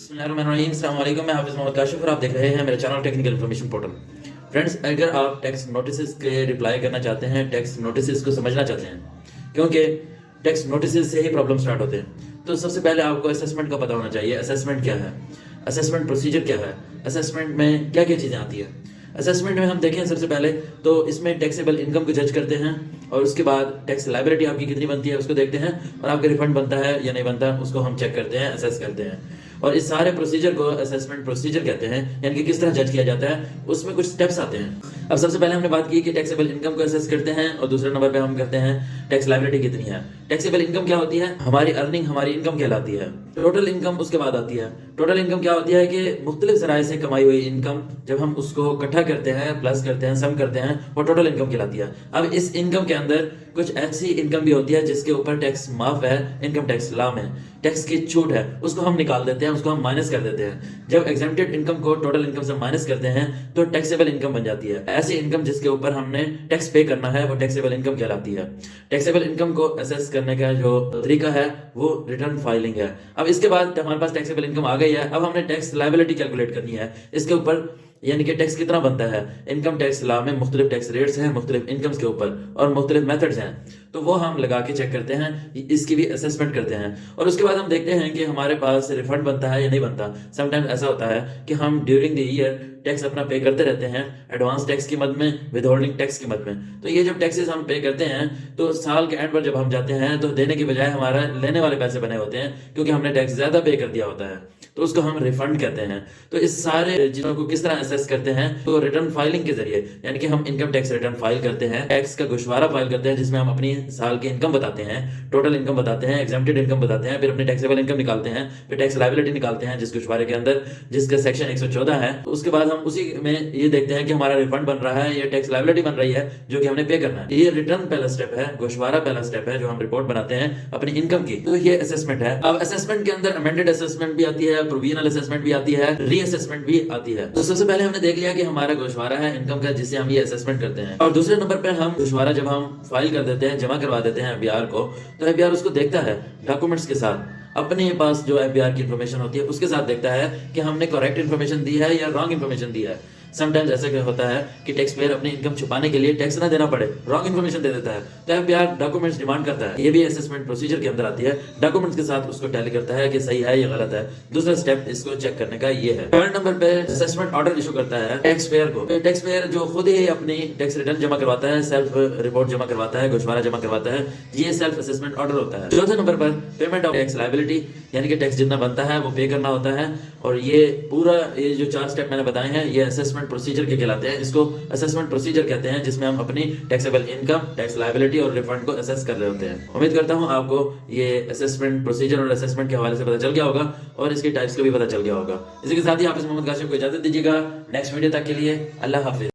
बिस्मिल्लाहिर्रहमानिर्रहीम, अस्सलाम वालेकुम। मैं हाफिज़ मोहम्मद काशिफ और आप देख रहे हैं मेरा channel technical information portal. Friends, अगर आप टैक्स नोटिस के रिप्लाई करना चाहते हैं, टैक्स नोटिस को समझना चाहते हैं, क्योंकि टैक्स नोटिस से ही प्रॉब्लम स्टार्ट होते हैं, तो सबसे पहले आपको असेसमेंट का पता होना चाहिए। असेसमेंट क्या है, असेसमेंट प्रोसीजर क्या है, असेसमेंट में क्या क्या चीज़ें आती है। असेसमेंट में हम देखें सबसे पहले तो इसमें टैक्सेबल इनकम को जज करते हैं और उसके बाद टैक्स लायबिलिटी आपकी कितनी बनती है उसको देखते हैं, और आपका रिफंड बनता है या नहीं बनता उसको हम चेक करते हैं, असेस करते हैं। और इस सारे प्रोसीजर को असेसमेंट प्रोसीजर कहते हैं, यानी कि किस तरह जज किया जाता है, उसमें कुछ स्टेप्स आते हैं। अब सबसे पहले हमने बात की कि टैक्सेबल इनकम को असेस करते हैं, और दूसरे नंबर पे हम करते हैं टैक्स लायबिलिटी कितनी है। टैक्सेबल इनकम क्या होती है? हमारी अर्निंग, हमारी इनकम कहलाती है। टोटल इनकम उसके बाद आती है। टोटल इनकम क्या होती है कि मुख्तलिफ ज़राए से कमाई हुई इनकम जब हम उसको इकट्ठा करते हैं, प्लस करते हैं, सम करते हैं, वो टोटल इनकम कहलाती है। अब इस इनकम के अंदर कुछ ऐसी इनकम भी होती है जिसके ऊपर टैक्स माफ है, इनकम टैक्स ला में टैक्स की छूट है, उसको हम निकाल देते हैं, उसको हम माइनस कर देते हैं। जब एग्जेम्प्टेड इनकम को टोटल इनकम से माइनस करते हैं तो टैक्सेबल इनकम बन जाती है। ऐसी इनकम जिसके ऊपर हमने टैक्स पे करना है वो टैक्सेबल इनकम कहलाती है। टैक्सेबल इनकम को असेस करने का जो तरीका है वो रिटर्न फाइलिंग है। अब इसके बाद हमारे पास टैक्सेबल इनकम आ गई है, अब हमने टैक्स लायबिलिटी कैलकुलेट करनी है इसके ऊपर, यानी कि टैक्स कितना बनता है। इनकम टैक्स लॉ में मुख्तलिफ टैक्स रेट्स हैं मुख्तलिफ इनकम्स के ऊपर, और मुख्तलिफ मेथड्स हैं, तो वो हम लगा के चेक करते हैं, इसकी भी असेसमेंट करते हैं। और उसके बाद हम देखते हैं कि हमारे पास रिफंड बनता है या नहीं बनता। समटाइम्स ऐसा होता है कि हम ड्यूरिंग द ईयर टैक्स अपना पे करते रहते हैं, एडवांस टैक्स की मद में, विद होल्डिंग टैक्स की मद में। तो ये जब टैक्सेस हम पे करते हैं तो साल के एंड पर जब हम जाते हैं तो देने की बजाय हमारा लेने वाले पैसे बने होते हैं, क्योंकि हमने टैक्स ज्यादा पे कर दिया होता है, तो उसको हम रिफंड कहते हैं। तो इस सारे चीजों को किस तरह असेस करते हैं, तो रिटर्न फाइलिंग के जरिए, यानी कि हम इनकम टैक्स रिटर्न फाइल करते हैं, टैक्स का गोशवारा फाइल करते हैं जिसमें हम अपनी साल की इनकम बताते हैं, टोटल इनकम बताते हैं, एग्जेम्प्टेड इनकम बताते हैं, फिर अपनी टैक्सेबल इनकम निकालते हैं, फिर टैक्स लायबिलिटी निकालते हैं जिस गोशवारे के अंदर, जिसका सेक्शन 114 है। उसके बाद हम उसी में ये देखते हैं कि हमारा रिफंड बन रहा है या टैक्स लायबिलिटी बन रही है जो कि हमने पे करना है। ये रिटर्न पहला स्टेप है, गोशवारा पहला स्टेप है जो हम रिपोर्ट बनाते हैं अपनी इनकम की। तो ये असेसमेंट है। अब असेसमेंट के अंदर अमेंडेड असेसमेंट भी आती है, प्रोविजनल असेसमेंट भी आती है, रीअसेसमेंट भी आती है। तो सबसे पहले हमने देख लिया कि हमारा गोशवारा है इनकम का जिससे हम ये असेसमेंट करते हैं, और दूसरे नंबर पर हम गोशवारा जब हम फाइल कर देते हैं, जमा करवा देते हैं एफबीआर को, तो एफबीआर उसको देखता है डॉक्यूमेंट्स के साथ, अपने पास जो एफबीआर की इंफॉर्मेशन होती है उसके साथ देखता है कि हमने करेक्ट इंफॉर्मेशन दी है या रॉन्ग इंफॉर्मेशन दी है। समटाइम्स ऐसा क्या होता है कि टैक्स पेयर अपनी इनकम छुपाने के लिए टैक्स ना देना पड़े, रॉन्ग इन्फॉर्मेशन दे देता है, तो एफबीआर डॉक्यूमेंट्स डिमांड करता है। ये भी असेसमेंट प्रोसीजर के अंदर आती है, डॉक्यूमेंट्स के साथ उसको टैली करता है कि सही है या गलत है। दूसरा स्टेप इसको चेक करने का ये है। थर्ड नंबर पे असेसमेंट ऑर्डर इशू करता है टैक्स पेयर को। टैक्स पेयर जो खुद ही अपनी टैक्स रिटर्न जमा करवाता है, सेल्फ रिपोर्ट जमा करवाता है, गोशवारा जमा करवाता है, ये सेल्फ असेसमेंट ऑर्डर होता है। चौथे नंबर पर पेमेंट ऑफ टैक्स लायबिलिटी, यानी कि टैक्स जितना बनता है वो पे करना होता है। और ये पूरा ये जो 4 स्टेप मैंने बताए हैं ये असेसमेंट प्रोसीजर के कहलाते हैं। इसको असेसमेंट प्रोसीजर कहते हैं जिसमें हम अपनी टैक्सेबल इनकम, टैक्स लायबिलिटी और रिफंड को असेस कर रहे होते हैं। उम्मीद करता हूं आपको ये असेसमेंट प्रोसीजर और असेसमेंट के हवाले से पता चल गया होगा और इसके टाइप्स का भी पता चल गया होगा। इसी के साथ ही हाफिज़ मोहम्मद काशिफ को इजाजत दीजिएगा। नेक्स्ट वीडियो तक के लिए अल्लाह हाफिज।